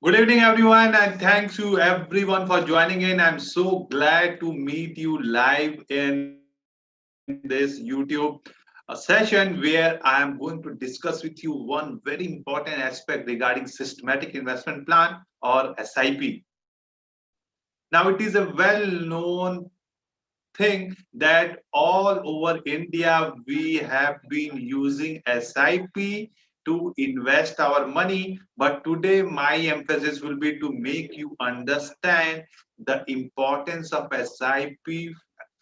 Good evening, everyone, and thanks to everyone for joining in. I'm so glad to meet you live in this YouTube session where I am going to discuss with you one very important aspect regarding systematic investment plan or SIP. Now, it is a well-known thing that all over India we have been using SIP to invest our money. But today, my emphasis will be to make you understand the importance of SIP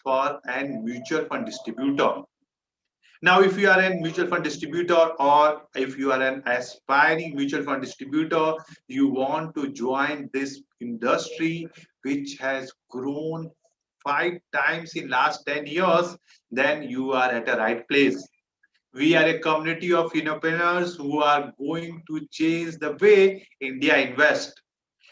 for a mutual fund distributor. Now, if you are a mutual fund distributor or if you are an aspiring mutual fund distributor, you want to join this industry which has grown 5 times in last 10 years, then you are at the right place. We are a community of entrepreneurs who are going to change the way India invests.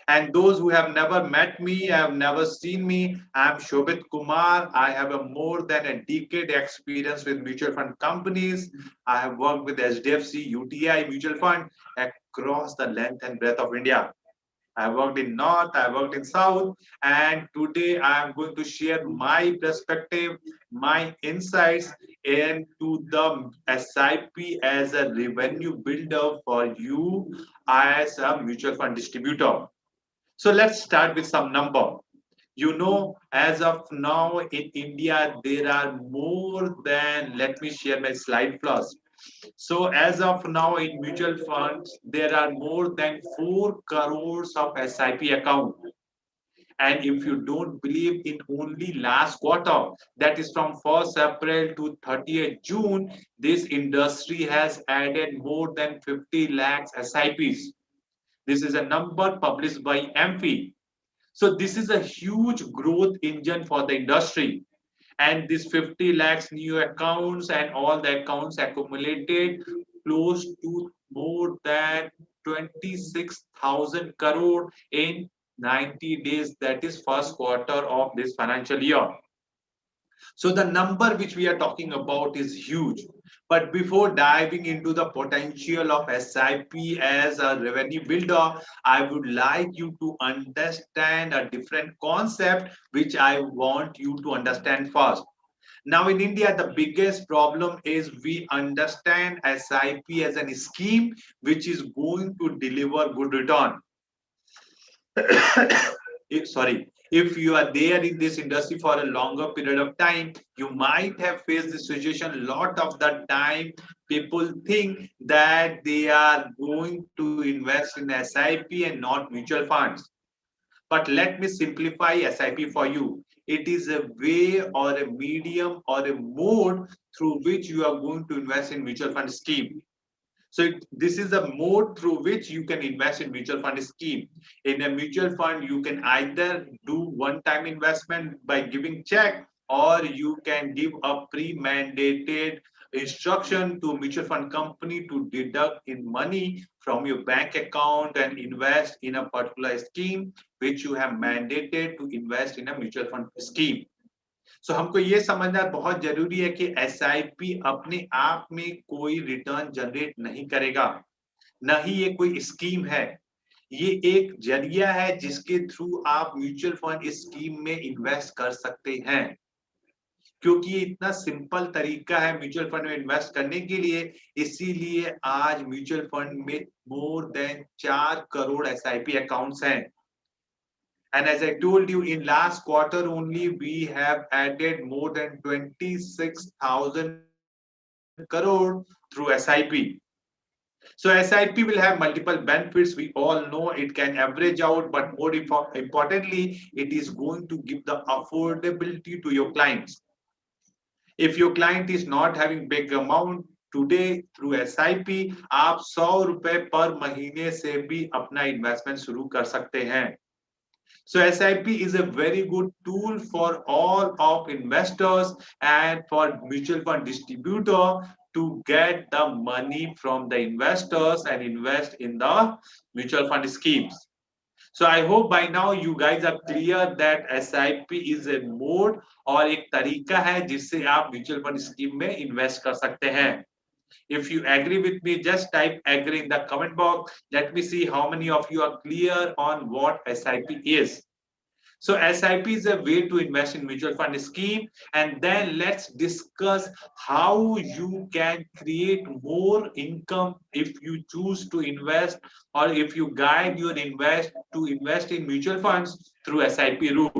And those who have never met me, have never seen me, I'm Shobhit Kumar. I have a more than a decade experience with mutual fund companies. I have worked with HDFC, UTI mutual fund across the length and breadth of India. I worked in North, I worked in South, and today I am going to share my perspective, my insights into the SIP as a revenue builder for you as a mutual fund distributor. So let's start with some number. As of now in India, there are more than, let me share my slide first. So as of now in mutual funds, there are more than 4 crores of SIP account. And if you don't believe in only last quarter, that is from 1st April to 30th June, this industry has added more than 50 lakhs SIPs. This is a number published by MFI. So this is a huge growth engine for the industry. And this 50 lakhs new accounts and all the accounts accumulated close to more than 26,000 crore in 90 days. That is first quarter of this financial year. So the number which we are talking about is huge. But before diving into the potential of SIP as a revenue builder, I would like you to understand a different concept which I want you to understand first. Now in India, the biggest problem is we understand SIP as a scheme which is going to deliver good return. If you are there in this industry for a longer period of time, you might have faced this situation. A lot of the time people think that they are going to invest in SIP and not mutual funds. But let me simplify SIP for you. It is a way or a medium or a mode through which you are going to invest in mutual fund scheme. So this is a mode through which you can invest in mutual fund scheme. In a mutual fund, you can either do one-time investment by giving check, or you can give a pre-mandated instruction to mutual fund company to deduct in money from your bank account and invest in a particular scheme which you have mandated to invest in a mutual fund scheme. सो हमको ये समझना बहुत जरूरी है कि SIP अपने आप में कोई रिटर्न जनरेट नहीं करेगा, न ही ये कोई स्कीम है। ये एक जरिया है जिसके थ्रू आप म्यूचुअल फंड स्कीम में इन्वेस्ट कर सकते हैं, क्योंकि ये इतना सिंपल तरीका है म्यूचुअल फंड में इन्वेस्ट करने के लिए। इसीलिए आज म्यूचुअल फंड में more than 4 crore SIP accounts हैं। And as I told you, in last quarter only, we have added more than 26,000 crore through SIP. So SIP will have multiple benefits. We all know it can average out, but more importantly, it is going to give the affordability to your clients. If your client is not having big amount today through SIP, आप 100 रुपए पर महीने से भी अपना investment शुरू कर सकते हैं। So SIP is a very good tool for all of investors and for mutual fund distributor to get the money from the investors and invest in the mutual fund schemes. So I hope by now you guys are clear that SIP is a mode और एक तरीका है जिससे आप mutual fund scheme में invest कर सकते हैं। If you agree with me, just type agree in the comment box. Let me see how many of you are clear on what SIP is. So SIP is a way to invest in mutual fund scheme, and then let's discuss how you can create more income if you choose to invest, or if you guide your invest in mutual funds through SIP route.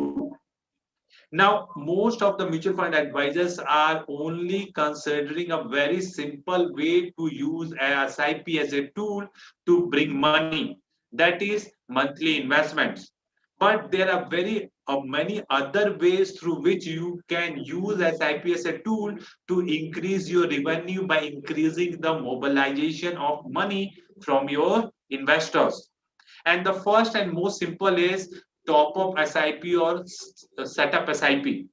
Now, most of the mutual fund advisors are only considering a very simple way to use SIP as a tool to bring money. That is monthly investments. But there are very many other ways through which you can use SIP as a tool to increase your revenue by increasing the mobilization of money from your investors. And the first and most simple is top up SIP or set up SIP.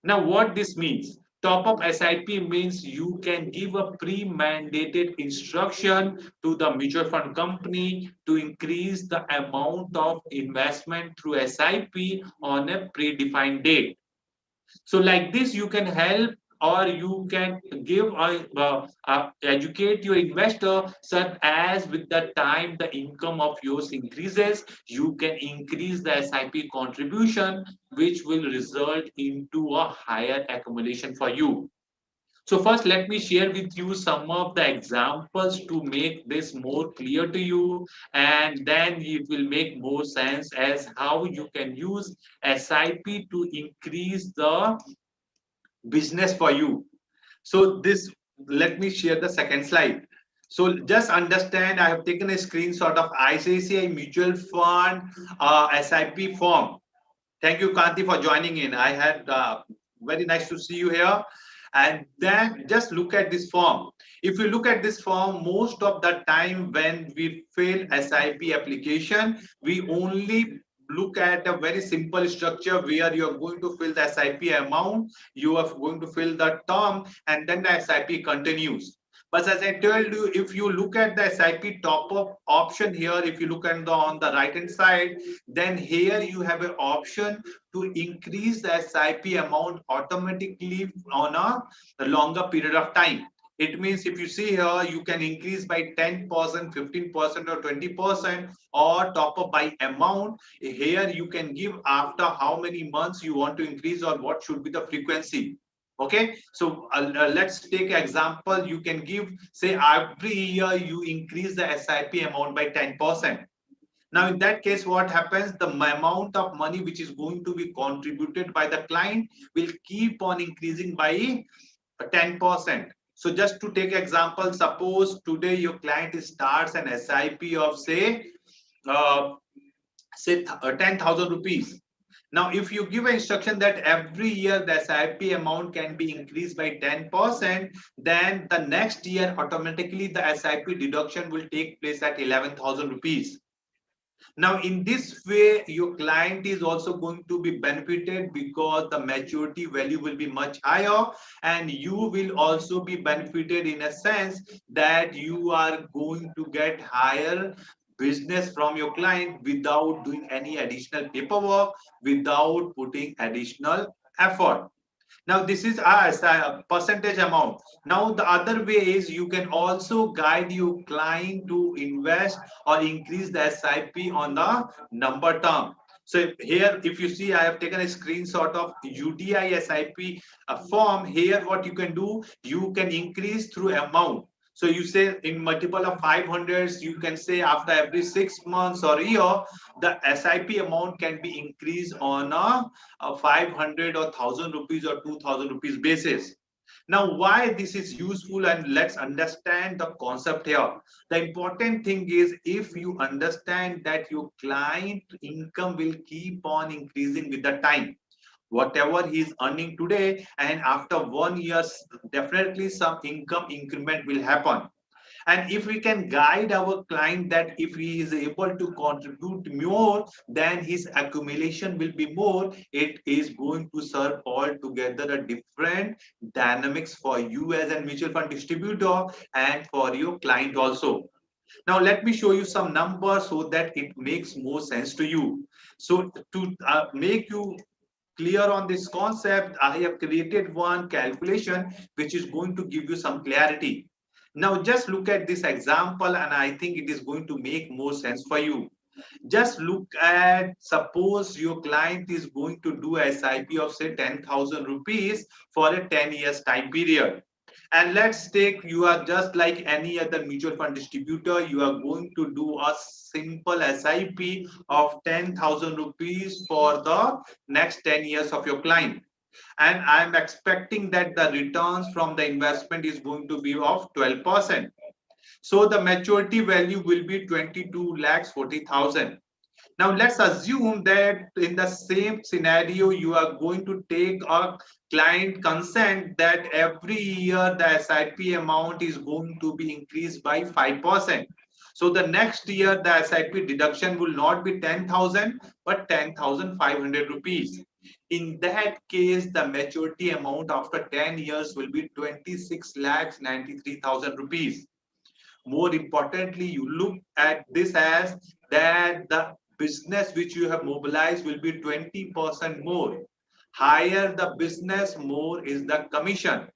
Now, what this means? Top up SIP means you can give a pre-mandated instruction to the mutual fund company to increase the amount of investment through SIP on a predefined date. So like this, you can help or you can give educate your investor such as with the time the income of yours increases, you can increase the SIP contribution, which will result into a higher accumulation for you. So first, let me share with you some of the examples to make this more clear to you, and then it will make more sense as how you can use SIP to increase the business for you. So this, let me share the second slide. So just understand, I have taken a screenshot of ICICI Mutual Fund SIP form. Thank you, Kanti, for joining in. I had very nice to see you here. And then just look at this form. If you look at this form, most of the time when we fill SIP application, we only look at a very simple structure where you are going to fill the SIP amount, you are going to fill the term, and then the SIP continues. But as I told you, if you look at the SIP top up option here, if you look at on the right hand side, then here you have an option to increase the SIP amount automatically on a longer period of time. It means if you see here, you can increase by 10%, 15%, or 20%, or top up by amount. Here you can give after how many months you want to increase or what should be the frequency. Okay, so let's take an example. You can give, say, every year you increase the SIP amount by 10%. Now, in that case, what happens? The amount of money which is going to be contributed by the client will keep on increasing by 10%. So just to take example, suppose today your client starts an SIP of uh, say 10,000 rupees. Now, if you give an instruction that every year the SIP amount can be increased by 10%, then the next year automatically the SIP deduction will take place at 11,000 rupees. Now, in this way, your client is also going to be benefited because the maturity value will be much higher, and you will also be benefited in a sense that you are going to get higher business from your client without doing any additional paperwork, without putting additional effort. Now this is a percentage amount. Now the other way is you can also guide your client to invest or increase the SIP on the number term. So here, if you see, I have taken a screenshot of UTI SIP form. Here, what you can do, you can increase through amount. So you say in multiple of 500s, you can say after every 6 months or a year, the SIP amount can be increased on a 500 or 1000 rupees or 2000 rupees basis. Now, why this is useful, and let's understand the concept here. The important thing is if you understand that your client income will keep on increasing with the time, whatever he is earning today, and after 1 year, definitely some income increment will happen. And if we can guide our client that if he is able to contribute more, then his accumulation will be more, it is going to serve altogether a different dynamics for you as a mutual fund distributor and for your client also. Now let me show you some numbers so that it makes more sense to you. So to make you clear on this concept, I have created one calculation which is going to give you some clarity. Now just look at this example, and I think it is going to make more sense for you. Just look at, suppose your client is going to do SIP of say 10,000 rupees for a 10 years time period. And let's take, you are just like any other mutual fund distributor, you are going to do a simple SIP of 10,000 rupees for the next 10 years of your client. And I'm expecting that the returns from the investment is going to be of 12%. So the maturity value will be 22 lakhs 40,000. Now let's assume that in the same scenario, you are going to take a client consent that every year the SIP amount is going to be increased by 5%. So the next year the SIP deduction will not be 10,000 but 10,500 rupees. In that case, the maturity amount after 10 years will be 26 lakhs 93,000 rupees. More importantly, you look at this as that the business which you have mobilized will be 20% more. Higher the business, more is the commission.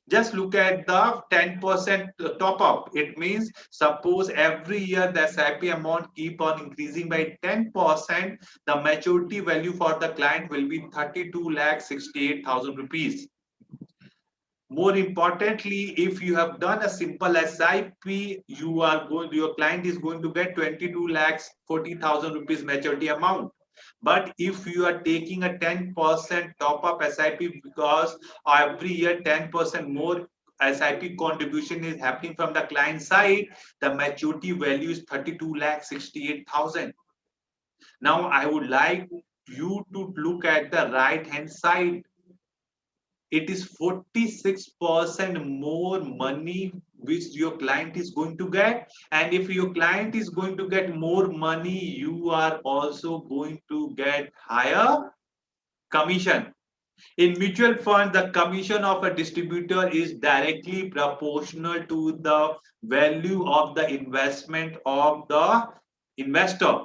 Just look at the 10% top up. It means suppose every year the SIP amount keep on increasing by 10%, the maturity value for the client will be 32 lakh 68,000 rupees. More importantly, if you have done a simple SIP, your client is going to get 22 lakhs 40,000 rupees maturity amount. But if you are taking a 10% top up SIP, because every year 10% more SIP contribution is happening from the client side, the maturity value is 32 lakh 68,000. Now I would like you to look at the right hand side. It is 46% more money which your client is going to get. And if your client is going to get more money, you are also going to get higher commission. In mutual fund, the commission of a distributor is directly proportional to the value of the investment of the investor.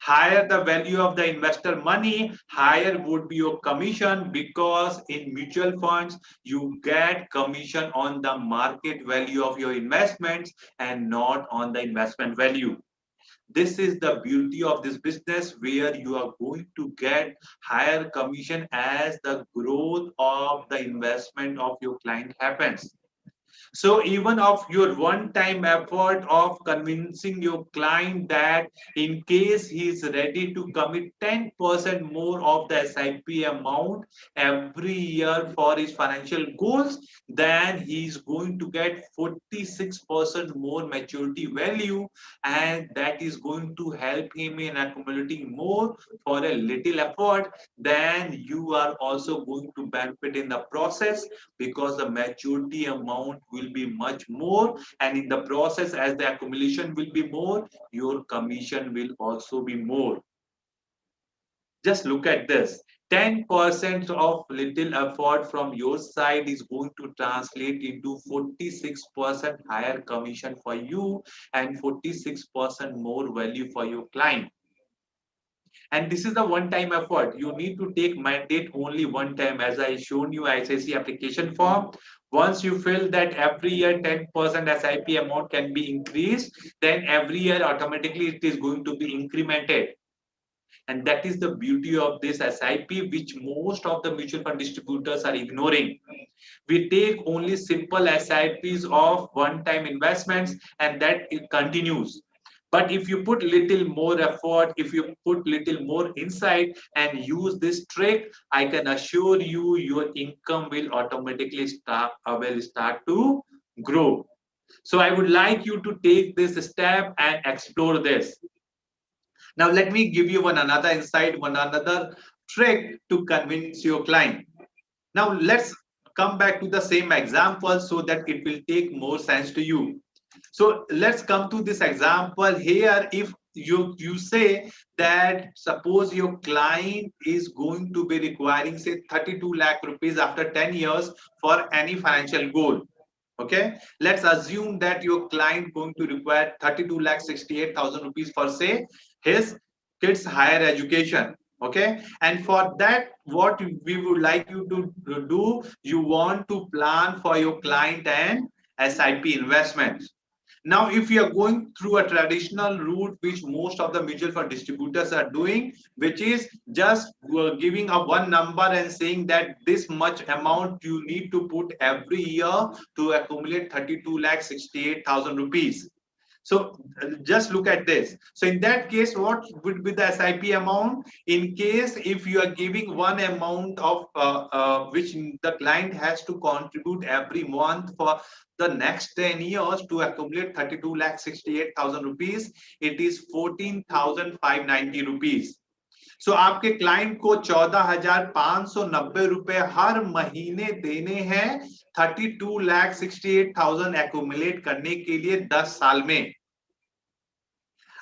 Higher the value of the investor money, higher would be your commission, because in mutual funds you get commission on the market value of your investments and not on the investment value. This is the beauty of this business, where you are going to get higher commission as the growth of the investment of your client happens. So even of your one-time effort of convincing your client that in case he is ready to commit 10% more of the SIP amount every year for his financial goals, then he is going to get 46% more maturity value, and that is going to help him in accumulating more for a little effort. Then you are also going to benefit in the process, because the maturity amount will be much more, and in the process, as the accumulation will be more, your commission will also be more. Just look at this. 10% of little effort from your side is going to translate into 46% higher commission for you and 46% more value for your client. And this is the one-time effort. You need to take mandate only one time, as I shown you SIC application form. Once you feel that every year 10% SIP amount can be increased, then every year automatically it is going to be incremented. And that is the beauty of this SIP, which most of the mutual fund distributors are ignoring. We take only simple SIPs of one-time investments, and that it continues. But if you put little more effort, if you put little more insight and use this trick, I can assure you your income will automatically start to grow. So I would like you to take this step and explore this. Now let me give you one another insight, one another trick to convince your client. Now let's come back to the same example so that it will take more sense to you. So let's come to this example here. If you say that suppose your client is going to be requiring say 32 lakh rupees after 10 years for any financial goal. Okay, let's assume that your client going to require 32 lakh 68,000 rupees for say his kids higher education. Okay, and for that what we would like you to do, you want to plan for your client an SIP investments. Now, if you are going through a traditional route, which most of the mutual fund distributors are doing, which is just giving a one number and saying that this much amount you need to put every year to accumulate 32,68,000 rupees. So just look at this. So in that case, what would be the SIP amount? In case if you are giving one amount of which the client has to contribute every month for the next 10 years to accumulate 32,68,000 rupees, it is 14,590 rupees. सो आपके client को 14,590 रुपए हर महीने देने हैं 32,68,000 accumulate करने के लिए 10 साल में।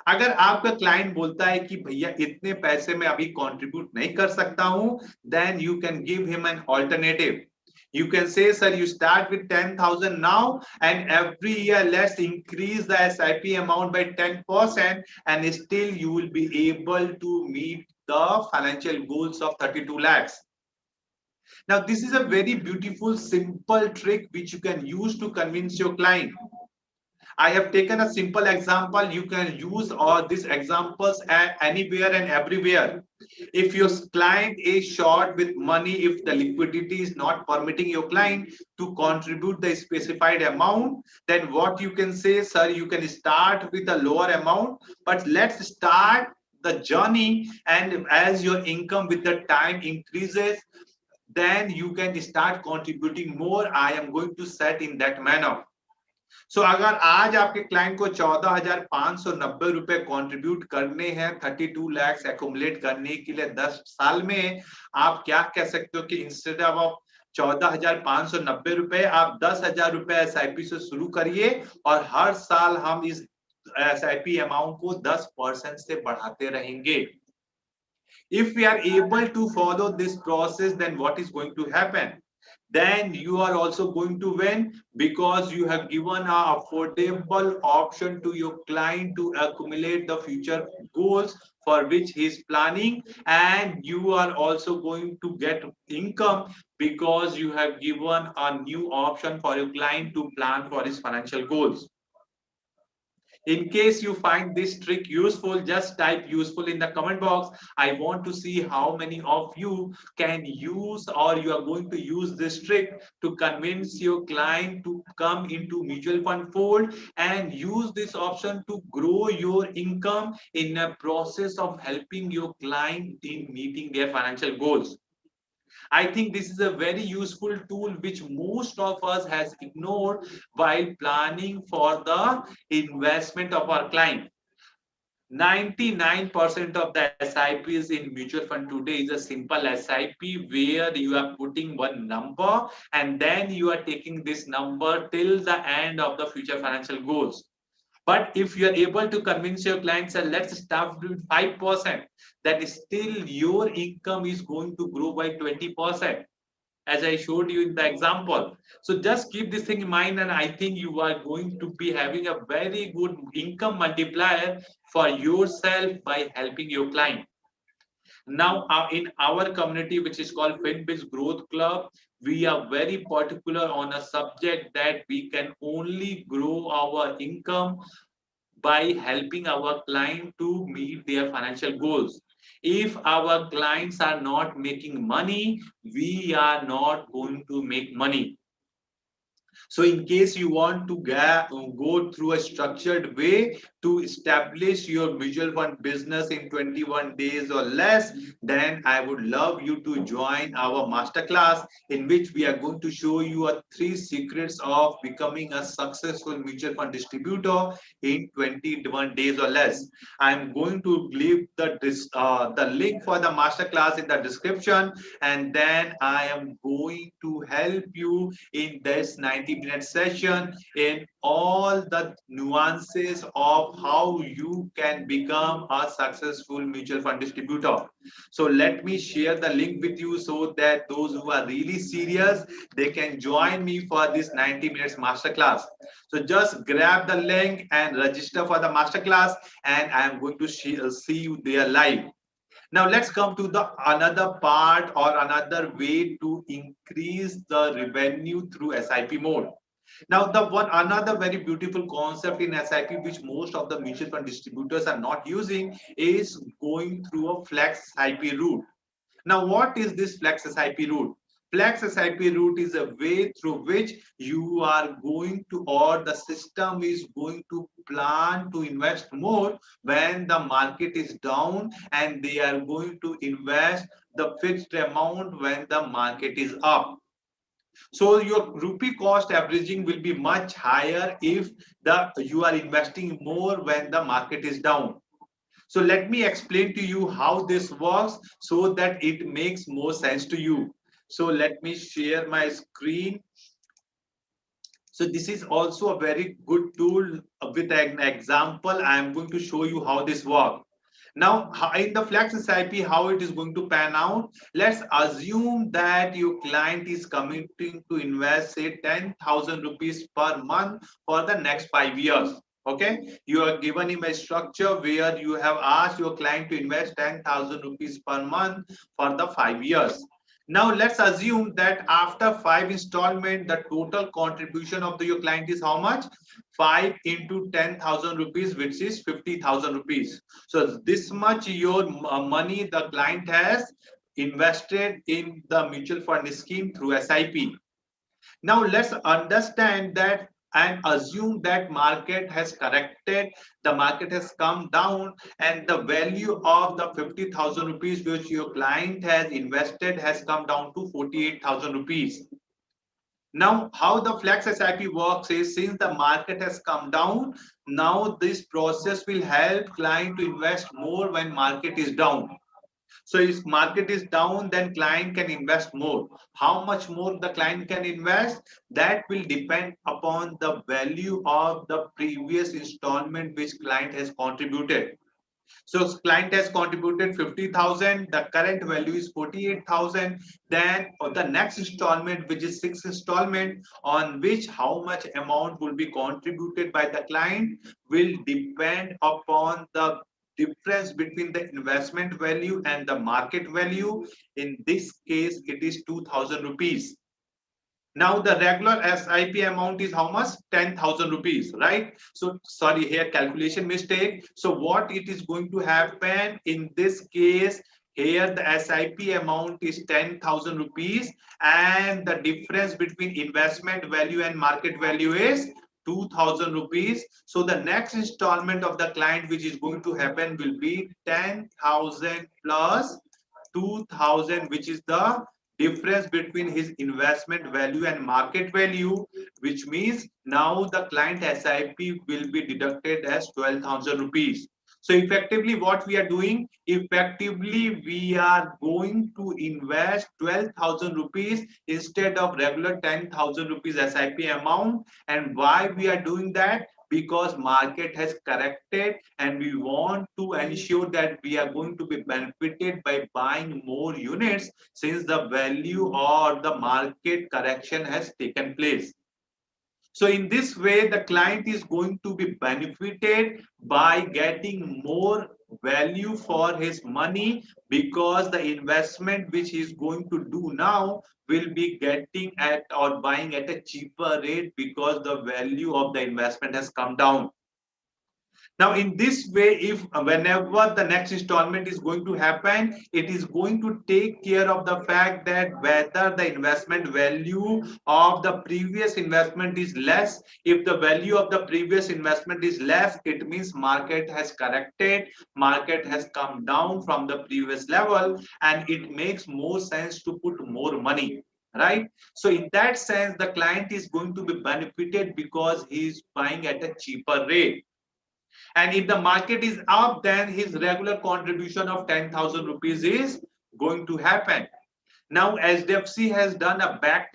अगर आपका क्लाइंट बोलता है कि भैया इतने पैसे में अभी कंट्रीब्यूट नहीं कर सकता हूं, then you can give him an alternative. You can say, sir, you start with 10,000 now, and every year let's increase the SIP amount by 10%, and still you will be able to meet the financial goals of 32 lakhs. Now, this is a very beautiful, simple trick which you can use to convince your client. I have taken a simple example. You can use all these examples anywhere and everywhere. If your client is short with money, if the liquidity is not permitting your client to contribute the specified amount, then what you can say, sir, you can start with a lower amount, but let's start the journey, and as your income with the time increases, then you can start contributing more. I am going to set in that manner. सो अगर आज आपके client को 14,590 रुपए contribute करने हैं 32 lakh accumulate करने के लिए 10 साल में, आप क्या कह सकते हो कि इंस्टेड ऑफ 14,590 रुपए आप 10,000 रुपए एसआईपी से शुरू करिए, और हर साल हम इस एसआईपी अमाउंट को 10% से बढ़ाते रहेंगे. If we are able to follow this process, then what is going to happen? Then you are also going to win, because you have given an affordable option to your client to accumulate the future goals for which he is planning, and you are also going to get income because you have given a new option for your client to plan for his financial goals. In case you find this trick useful, just type useful in the comment box. I want to see how many of you can use, or you are going to use this trick to convince your client to come into mutual fund fold and use this option to grow your income in a process of helping your client in meeting their financial goals. I think this is a very useful tool which most of us has ignored while planning for the investment of our client. 99% of the SIPs in mutual fund today is a simple SIP where you are putting one number and then you are taking this number till the end of the future financial goals. But if you are able to convince your clients that let's start with 5%, then still your income is going to grow by 20%, as I showed you in the example. So just keep this thing in mind, and I think you are going to be having a very good income multiplier for yourself by helping your client. Now, in our community, which is called FinBiz Growth Club, we are very particular on a subject that we can only grow our income by helping our client to meet their financial goals. If our clients are not making money, we are not going to make money. So in case you want to go through a structured way to establish your mutual fund business in 21 days or less, then I would love you to join our masterclass, in which we are going to show you 3 secrets of becoming a successful mutual fund distributor in 21 days or less. I'm going to leave the link for the masterclass in the description, and then I am going to help you in this 90-minute session in all the nuances of how you can become a successful mutual fund distributor. So let me share the link with you so that those who are really serious, they can join me for this 90 minutes masterclass. So just grab the link and register for the masterclass, and I am going to see you there live. Now let's come to the another part or another way to increase the revenue through SIP mode. Now, the one another very beautiful concept in SIP, which most of the mutual fund distributors are not using, is going through a flex SIP route. Now, what is this flex SIP route? Flex SIP route is a way through which you are going to, or the system is going to plan to invest more when the market is down, and they are going to invest the fixed amount when the market is up. So your rupee cost averaging will be much higher if the you are investing more when the market is down. So let me explain to you how this works so that it makes more sense to you. So let me share my screen. So this is also a very good tool. With an example, I am going to show you how this works. Now, in the Flex SIP, how it is going to pan out? Let's assume that your client is committing to invest, say, 10,000 rupees per month for the next 5 years. Okay, you are given him a structure where you have asked your client to invest 10,000 rupees per month for the 5 years. Now let's assume that after 5 installment, the total contribution of your client is how much? 5 into 10,000 rupees, which is 50,000 rupees. So this much your money the client has invested in the mutual fund scheme through SIP. Now let's understand that and assume that market has corrected, the market has come down, and the value of the 50,000 rupees which your client has invested has come down to 48,000 rupees. Now, how the Flex SIP works is, since the market has come down, now this process will help client to invest more when market is down. So if market is down, then client can invest more. How much more the client can invest? That will depend upon the value of the previous installment which client has contributed. So client has contributed 50,000, the current value is 48,000. Then the next installment, which is sixth installment, on which how much amount will be contributed by the client will depend upon the difference between the investment value and the market value. In this case, it is 2,000 rupees. Now the regular SIP amount is how much? 10,000 rupees, right? So sorry, here calculation mistake. So what it is going to happen in this case, here the SIP amount is 10,000 rupees, and the difference between investment value and market value is 2,000 rupees. So the next installment of the client which is going to happen will be 10,000 plus 2,000, which is the difference between his investment value and market value, which means now the client SIP will be deducted as 12,000 rupees. So effectively what we are doing, effectively we are going to invest 12,000 rupees instead of regular 10,000 rupees SIP amount. And why we are doing that? Because market has corrected and we want to ensure that we are going to be benefited by buying more units since the value or the market correction has taken place. So in this way, the client is going to be benefited by getting more value for his money, because the investment which he is going to do now will be getting at or buying at a cheaper rate because the value of the investment has come down. Now, in this way, if whenever the next installment is going to happen, it is going to take care of the fact that whether the investment value of the previous investment is less. If the value of the previous investment is less, it means market has corrected, market has come down from the previous level, and it makes more sense to put more money. Right? So in that sense, the client is going to be benefited because he is buying at a cheaper rate. And if the market is up, then his regular contribution of 10,000 rupees is going to happen. Now, HDFC has done a back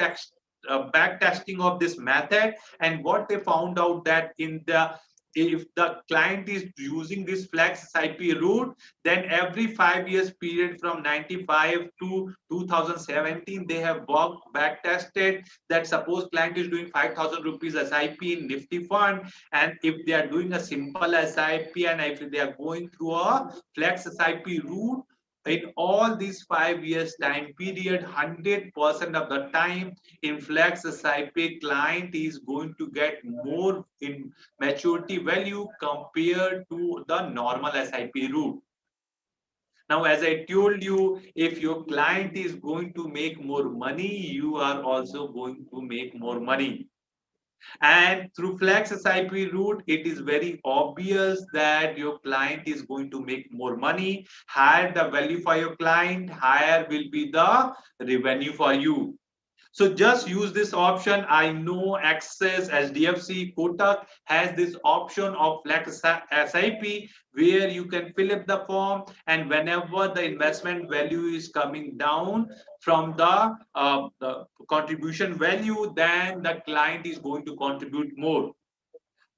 testing of this method, and what they found out that in the if the client is using this flex SIP route, then every 5 years period from 95 to 2017, they have worked back tested that suppose client is doing 5,000 rupees SIP in Nifty fund, and if they are doing a simple SIP and if they are going through a flex SIP route, In all these 5 years time period, 100% of the time in Flex SIP, client is going to get more in maturity value compared to the normal SIP route. Now, as I told you, if your client is going to make more money, you are also going to make more money. And through Flex SIP route, it is very obvious that your client is going to make more money. Higher the value for your client, higher will be the revenue for you. So just use this option. I know Access, HDFC, Kotak has this option of Flex SIP where you can fill up the form, and whenever the investment value is coming down from the contribution value, then the client is going to contribute more.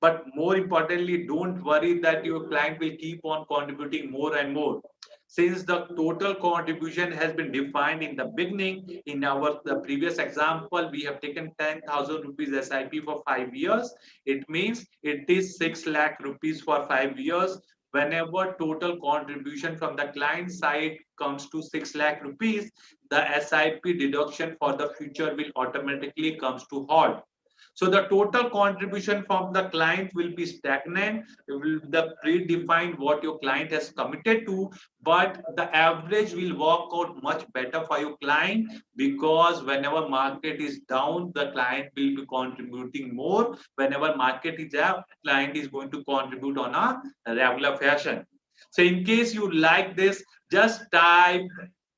But more importantly, don't worry that your client will keep on contributing more and more. Since the total contribution has been defined in the beginning, in the previous example, we have taken 10,000 rupees SIP for 5 years. It means it is 6 lakh rupees for 5 years. Whenever total contribution from the client side comes to 6 lakh rupees, the SIP deduction for the future will automatically comes to halt. So the total contribution from the client will be stagnant. It will be the predefined what your client has committed to, but the average will work out much better for your client, because whenever market is down, the client will be contributing more. Whenever market is up, client is going to contribute on a regular fashion. So in case you like this, just type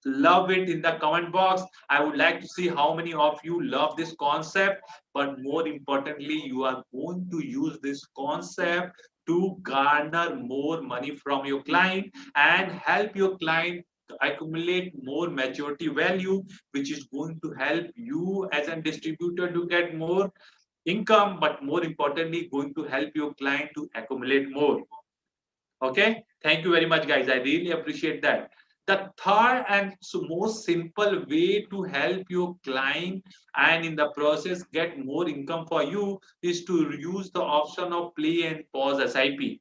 love it in the comment box. I would like to see how many of you love this concept, but more importantly, you are going to use this concept to garner more money from your client and help your client accumulate more maturity value, which is going to help you as a distributor to get more income, but more importantly, going to help your client to accumulate more. Okay, thank you very much, guys. I really appreciate that. The third and most simple way to help your client and in the process get more income for you is to use the option of play and pause SIP.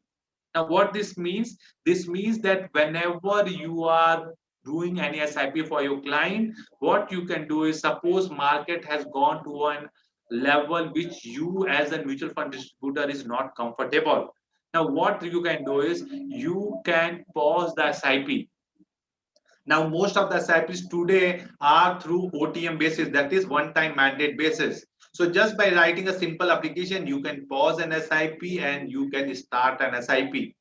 Now, what this means? This means that whenever you are doing any SIP for your client, what you can do is, suppose market has gone to a level which you as a mutual fund distributor is not comfortable. Now, what you can do is you can pause the SIP. Now, most of the SIPs today are through OTM basis, that is one-time mandate basis. So just by writing a simple application, you can pause an SIP and you can start an SIP.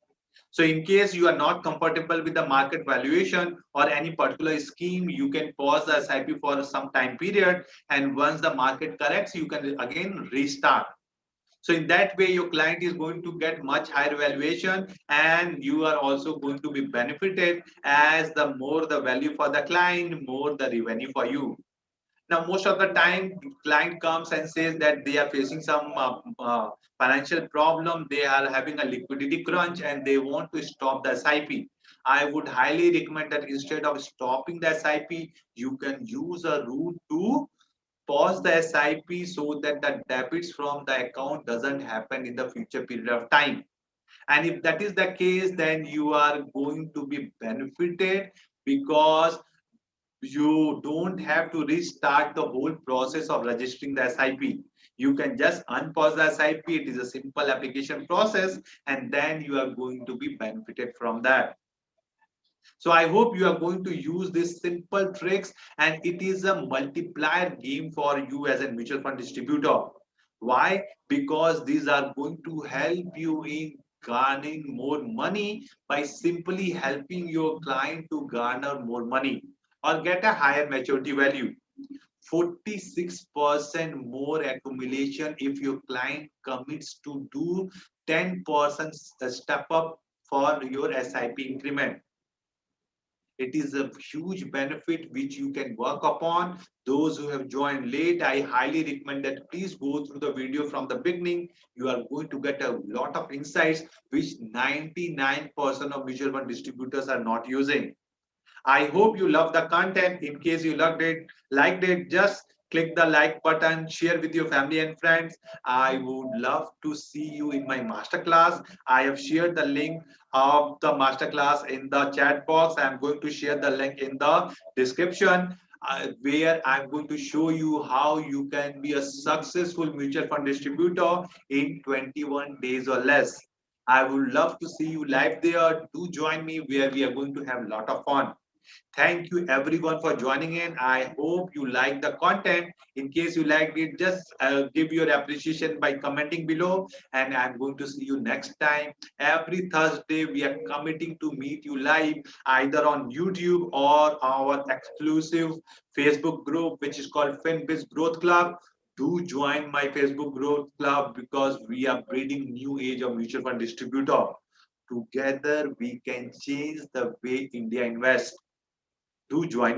So in case you are not comfortable with the market valuation or any particular scheme, you can pause the SIP for some time period. And once the market corrects, you can again restart. So in that way, your client is going to get much higher valuation, and you are also going to be benefited, as the more the value for the client, more the revenue for you. Now, most of the time, client comes and says that they are facing some financial problem. They are having a liquidity crunch and they want to stop the SIP. I would highly recommend that instead of stopping the SIP, you can use a route to pause the SIP so that the debits from the account doesn't happen in the future period of time. And if that is the case, then you are going to be benefited, because you don't have to restart the whole process of registering the SIP. You can just unpause the SIP. It is a simple application process, and then you are going to be benefited from that. So I hope you are going to use these simple tricks, and it is a multiplier game for you as a mutual fund distributor. Why? Because these are going to help you in garnering more money by simply helping your client to garner more money or get a higher maturity value. 46% more accumulation if your client commits to do 10% step up for your SIP increment. It is a huge benefit which you can work upon. Those who have joined late, I highly recommend that please go through the video from the beginning. You are going to get a lot of insights which 99% of mutual fund distributors are not using. I hope you love the content. In case you liked it, just click the like button, share with your family and friends. I would love to see you in my masterclass. I have shared the link of the masterclass in the chat box. I'm going to share the link in the description. Where I'm going to show you how you can be a successful mutual fund distributor in 21 days or less. I would love to see you live there. Do join me where we are going to have a lot of fun. Thank you everyone for joining in. I hope you like the content. In case you liked it, just give your appreciation by commenting below. And I'm going to see you next time. Every Thursday, we are committing to meet you live either on YouTube or our exclusive Facebook group, which is called FinBiz Growth Club. Do join my Facebook Growth Club because we are breeding new age of mutual fund distributor. Together, we can change the way India invests. Do join me